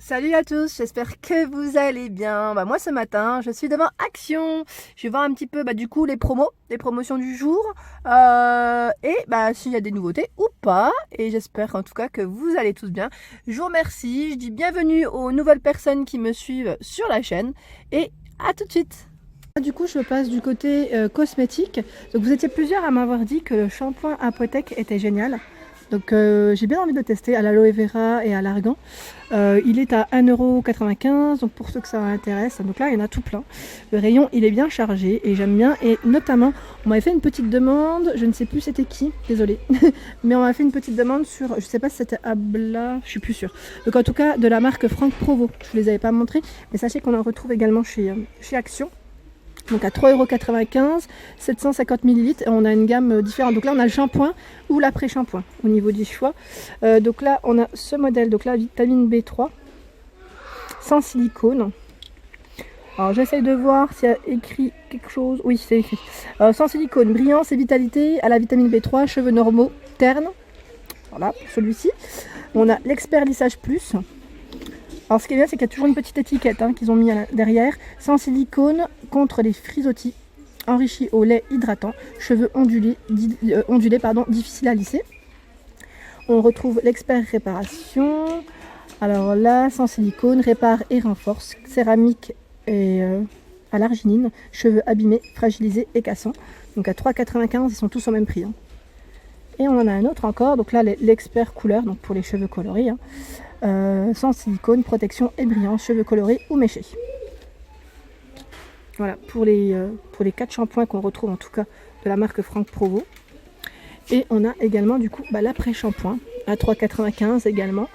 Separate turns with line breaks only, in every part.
Salut à tous, j'espère que vous allez bien. Moi ce matin, je suis devant Action. Je vais voir un petit peu du coup les promotions du jour et s'il y a des nouveautés ou pas. Et j'espère en tout cas que vous allez tous bien. Je vous remercie, je dis bienvenue aux nouvelles personnes qui me suivent sur la chaîne et à tout de suite. Du coup, je passe du côté cosmétique. Donc vous étiez plusieurs à m'avoir dit que le shampoing Apothèque était génial. Donc j'ai bien envie de le tester à l'aloe vera et à l'argan. Il est à 1,95 €, donc pour ceux que ça intéresse. Donc là, il y en a tout plein. Le rayon, il est bien chargé et j'aime bien. Et notamment, on m'avait fait une petite demande, je ne sais plus c'était qui, désolée. Mais on m'a fait une petite demande sur, je ne sais pas si c'était Abla, je suis plus sûre. Donc en tout cas, de la marque Franck Provo. Je ne vous les avais pas montrés, mais sachez qu'on en retrouve également chez Action. Donc à 3,95 €, 750 ml, et on a une gamme différente. Donc là on a le shampoing ou l'après-shampoing au niveau du choix. Donc là on a ce modèle, donc là vitamine B3, sans silicone. Alors j'essaye de voir s'il y a écrit quelque chose. Oui, c'est écrit. Sans silicone, brillance et vitalité à la vitamine B3, cheveux normaux, ternes. Voilà, pour celui-ci. On a l'expert lissage plus. Alors ce qui est bien, c'est qu'il y a toujours une petite étiquette qu'ils ont mis derrière. Sans silicone, contre les frisottis, enrichi au lait hydratant, cheveux ondulés, difficiles à lisser. On retrouve l'expert réparation. Alors là, sans silicone, répare et renforce, céramique et à l'arginine, cheveux abîmés, fragilisés et cassants. Donc à 3,95 €, ils sont tous au même prix. Et on en a un autre encore, donc là l'expert couleur, donc pour les cheveux colorés. Sans silicone, protection et brillance, cheveux colorés ou méchés. Voilà, pour les 4 shampoings qu'on retrouve en tout cas de la marque Franck Provo. Et on a également du coup l'après-shampoing à 3,95 € également.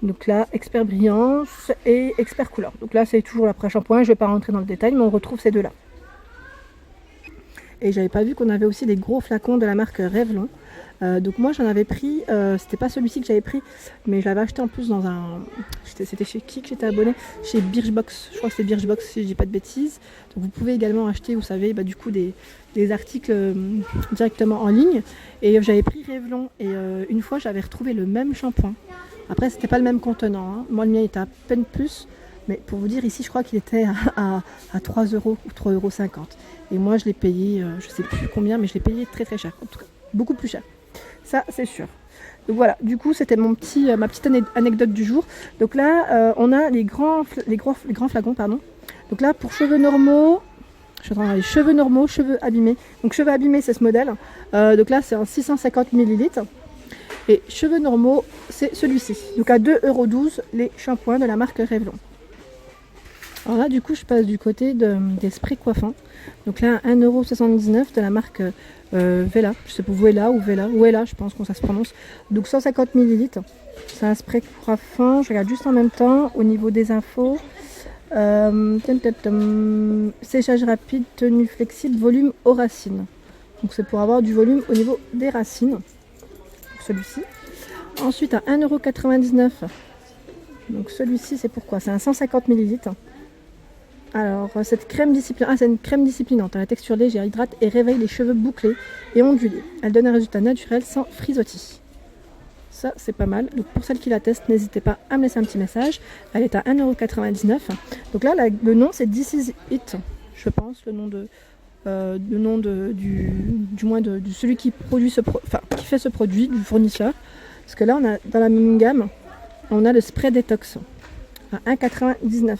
Donc là, expert brillance et expert couleur. Donc là, c'est toujours l'après-shampoing, je ne vais pas rentrer dans le détail, mais on retrouve ces deux-là. Et j'avais pas vu qu'on avait aussi des gros flacons de la marque Revlon. Donc moi j'en avais pris, c'était pas celui-ci que j'avais pris, mais je l'avais acheté en plus dans un... C'était chez qui que j'étais abonnée? Chez Birchbox, je crois que c'est Birchbox si je dis pas de bêtises. Donc vous pouvez également acheter, vous savez, du coup des articles directement en ligne. Et j'avais pris Revlon et une fois j'avais retrouvé le même shampoing. Après c'était pas le même contenant, moi le mien était à peine plus. Mais pour vous dire, ici, je crois qu'il était à 3 € ou 3,50 €. Et moi, je l'ai payé, je sais plus combien, mais je l'ai payé très très cher. En tout cas, beaucoup plus cher. Ça, c'est sûr. Donc voilà, du coup, c'était ma petite anecdote du jour. Donc là, on a les grands flacons, pardon. Donc là, pour cheveux normaux, je suis en train de regarder, cheveux normaux, cheveux abîmés. Donc cheveux abîmés, c'est ce modèle. Donc là, c'est en 650 ml. Et cheveux normaux, c'est celui-ci. Donc à 2,12 € les shampoings de la marque Revlon. Alors là, du coup, je passe du côté des sprays coiffants. Donc là, 1,79 € de la marque Vela. Je sais pas, Wella, je pense qu'on ça se prononce. Donc 150 ml. C'est un spray coiffant. Je regarde juste en même temps au niveau des infos. Séchage rapide, tenue flexible, volume aux racines. Donc c'est pour avoir du volume au niveau des racines. Celui-ci. Ensuite, à 1,99 €. Donc celui-ci, c'est pourquoi? C'est un 150 ml. Alors, cette crème disciplinante, c'est une crème disciplinante. La texture légère, hydrate et réveille les cheveux bouclés et ondulés. Elle donne un résultat naturel sans frisottis. Ça, c'est pas mal. Donc, pour celles qui la testent, n'hésitez pas à me laisser un petit message. Elle est à 1,99 €. Donc là, le nom, c'est This Is It, je pense, le nom de celui qui produit qui fait ce produit, du fournisseur. Parce que là, on a dans la même gamme, on a le spray détox à 1,99 €.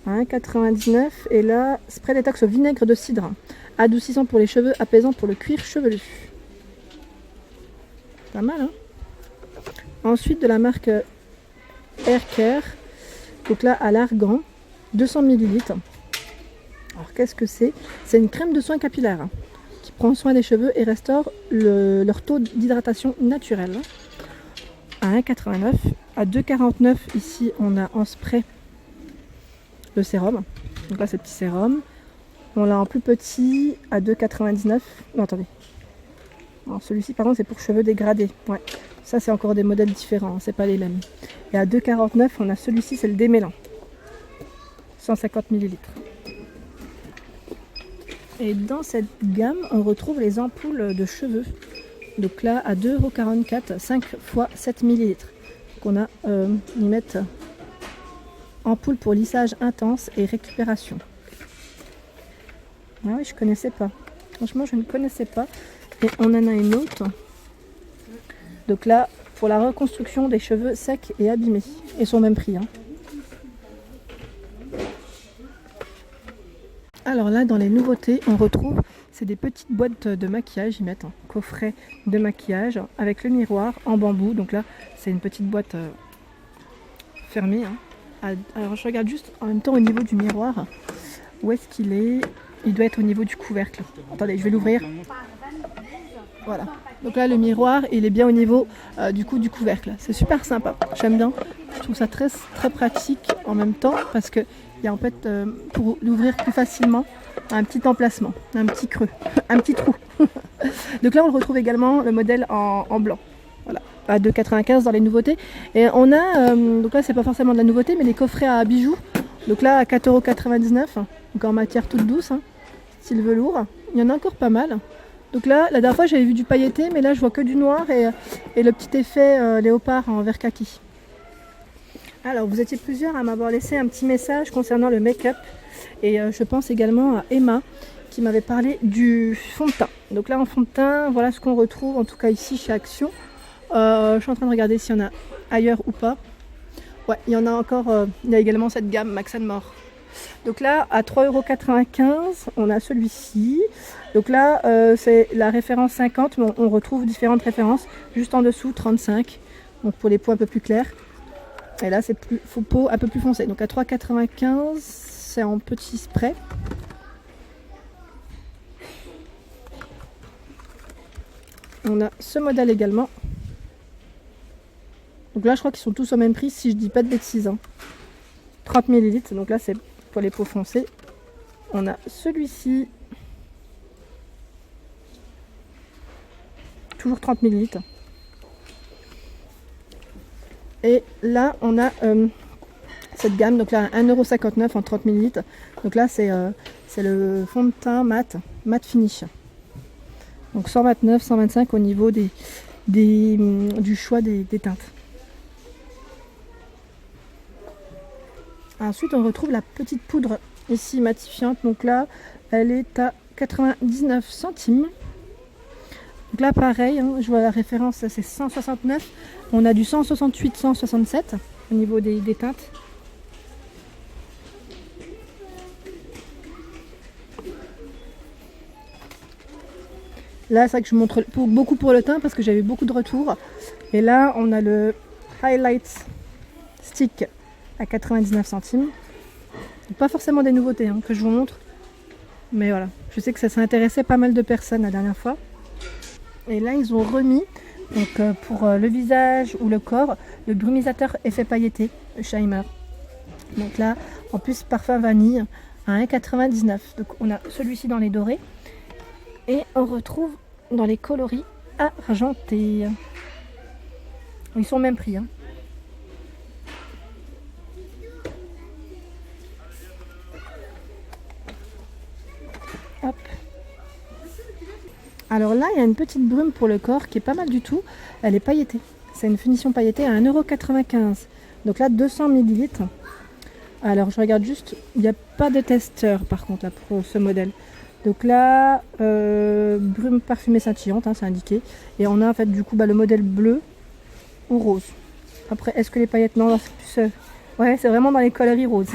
À 1,99 € et là, spray détox au vinaigre de cidre, adoucissant pour les cheveux, apaisant pour le cuir chevelu. Pas mal, hein? Ensuite, de la marque Hair Care, donc là à l'argan, 200 ml. Alors qu'est-ce que c'est? C'est une crème de soin capillaire qui prend soin des cheveux et restaure leur taux d'hydratation naturel. À 1,89 €. À 2,49 € ici, on a en spray le sérum. Donc là, c'est le petit sérum. On l'a en plus petit à 2,99 €. Non, attendez. Alors celui-ci, par contre, c'est pour cheveux dégradés. Ouais. Ça, c'est encore des modèles différents. C'est pas les mêmes. Et à 2,49 €, on a celui-ci, c'est le démêlant. 150 ml. Et dans cette gamme, on retrouve les ampoules de cheveux. Donc là, à 2,44 €, 5 x 7 ml. qu'on a, ils mettent ampoule pour lissage intense et récupération. Ah oui, je connaissais pas. Franchement, je ne connaissais pas. Et on en a une autre. Donc là, pour la reconstruction des cheveux secs et abîmés. Ils sont au même prix. Hein. Alors là, dans les nouveautés, on retrouve, c'est des petites boîtes de maquillage. Ils mettent un coffret de maquillage avec le miroir en bambou. Donc là, c'est une petite boîte fermée. Hein. Alors je regarde juste en même temps au niveau du miroir. Où est-ce qu'il est? Il doit être au niveau du couvercle. Attendez, je vais l'ouvrir. Voilà. Donc là, le miroir, il est bien au niveau du couvercle. C'est super sympa. J'aime bien. Je trouve ça très, très pratique en même temps parce que il y a en fait, pour l'ouvrir plus facilement, un petit emplacement, un petit creux, un petit trou. Donc là, on le retrouve également, le modèle en blanc. Voilà, à 2,95 dans les nouveautés. Et on a, donc là, c'est pas forcément de la nouveauté, mais les coffrets à bijoux. Donc là, à 4,99 €, donc en matière toute douce, hein, style velours. Il y en a encore pas mal. Donc là, la dernière fois, j'avais vu du pailleté, mais là, je vois que du noir et le petit effet léopard en vert kaki. Alors, vous étiez plusieurs à m'avoir laissé un petit message concernant le make-up. Et je pense également à Emma qui m'avait parlé du fond de teint. Donc là, en fond de teint, voilà ce qu'on retrouve, en tout cas ici chez Action. Je suis en train de regarder s'il y en a ailleurs ou pas. Ouais, il y en a encore. Il y a également cette gamme Max & More. Donc là, à 3,95 €, on a celui-ci. Donc là, c'est la référence 50, mais on retrouve différentes références. Juste en dessous, 35. Donc pour les peaux un peu plus claires. Et là, c'est peau un peu plus foncée. Donc à 3,95 €, c'est en petit spray. On a ce modèle également. Donc là, je crois qu'ils sont tous au même prix, si je dis pas de bêtises. Hein. 30 ml. Donc là, c'est pour les peaux foncées. On a celui-ci. Toujours 30 ml. Et là, on a cette gamme. Donc là, 1,59 € en 30 ml. Donc là, c'est le fond de teint mat finish. Donc 129, 125 au niveau du choix des teintes. Ensuite, on retrouve la petite poudre ici matifiante. Donc là, elle est à 99 centimes. Donc là, pareil, hein, je vois la référence, c'est 169. On a du 168, 167 au niveau des teintes. Là, c'est vrai que je montre beaucoup pour le teint parce que j'avais beaucoup de retours. Et là, on a le Highlight Stick à 99 centimes. Donc, pas forcément des nouveautés hein, que je vous montre. Mais voilà, je sais que ça intéressait pas mal de personnes la dernière fois. Et là, ils ont remis, donc, pour le visage ou le corps, le brumisateur effet pailleté, le Shimer. Donc là, en plus, parfum vanille à 1,99 €. Donc on a celui-ci dans les dorés. Et on retrouve dans les coloris argentés. Ils sont au même prix. Hein. Hop. Alors là, il y a une petite brume pour le corps qui est pas mal du tout. Elle est pailletée. C'est une finition pailletée à 1,95 €. Donc là, 200 ml. Alors, je regarde juste. Il n'y a pas de testeur, par contre, là, pour ce modèle. Donc là, brume parfumée scintillante, hein, c'est indiqué. Et on a en fait du coup le modèle bleu ou rose. Après, est-ce que les paillettes... Non, c'est plus... ouais, c'est vraiment dans les coloris roses.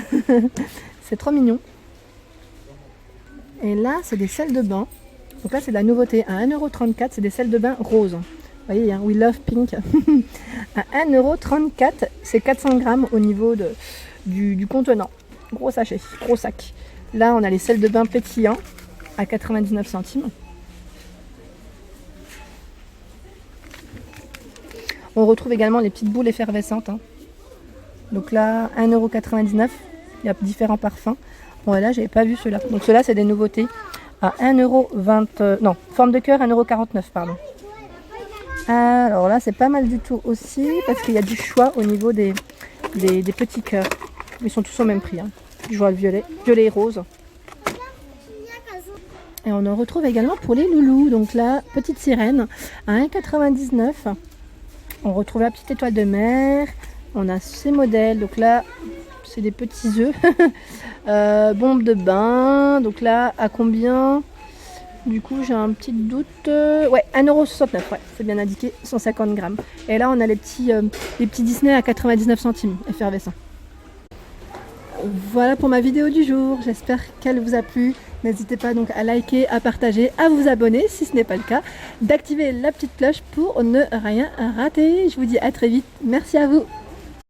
C'est trop mignon. Et là, c'est des sels de bain. Donc là, c'est de la nouveauté. À 1,34 €, c'est des sels de bain roses. Vous voyez, hein, We Love Pink. À 1,34 €, c'est 400 grammes au niveau du contenant. Gros sachet, gros sac. Là, on a les sels de bain pétillants à 99 centimes. On retrouve également les petites boules effervescentes. Hein. Donc là, 1,99 €. Il y a différents parfums. Bon, là, j'avais pas vu ceux-là. Donc ceux-là, c'est des nouveautés. À 1,20 €. Non, forme de cœur, 1,49 €, pardon. Alors là, c'est pas mal du tout aussi, parce qu'il y a du choix au niveau des petits cœurs. Ils sont tous au même prix. Hein. Je vois le violet et rose. Et on en retrouve également pour les loulous. Donc là, petite sirène à 1,99 €. On retrouve la petite étoile de mer. On a ces modèles. Donc là, c'est des petits œufs. Bombe de bain. Donc là, à combien? Du coup, j'ai un petit doute. Ouais, 1,69 €. Ouais, c'est bien indiqué. 150 grammes. Et là, on a les petits Disney à 99 centimes, effervescents. Voilà pour ma vidéo du jour. J'espère qu'elle vous a plu. N'hésitez pas donc à liker, à partager, à vous abonner si ce n'est pas le cas, d'activer la petite cloche pour ne rien rater. Je vous dis à très vite. Merci à vous.